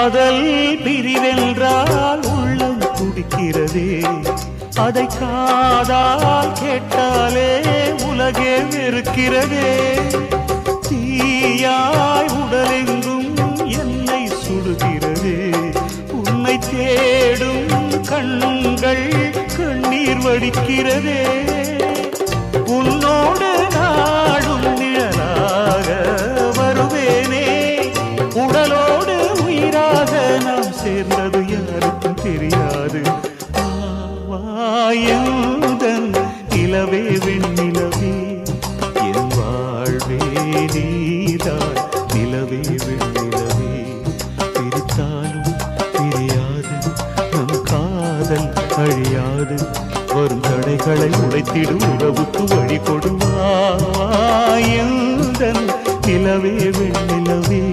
காதல் பிரிவென்றால் உள்ளம் துடிக்கிறதே, அதை காதால் கேட்டாலே உலகே வெறுக்கிறதே. தீயாய் உடலெங்கும் என்னை சுடுகிறதே, உன்னை தேடும் கண்கள் கண்ணீர் வடிக்கிறதே. உன்னோடு நாடும் நிழலாக வருவேனே, உடலோடு உயிராக நாம் சேர்ந்தது யாருக்கும் தெரியாது. வாயந்தன் நிலவே வெண்ணிலவே, என் வாழ்வே நீதான் நிலவே வெண்ணிலவே. பிரித்தாலும் பிரியாது நம் காதல் அழியாது, வரும் தடைகளை உடைத்திடும் உறவுக்கு வழி கொடுவாயந்தன் நிலவே வெண்ணிலவே.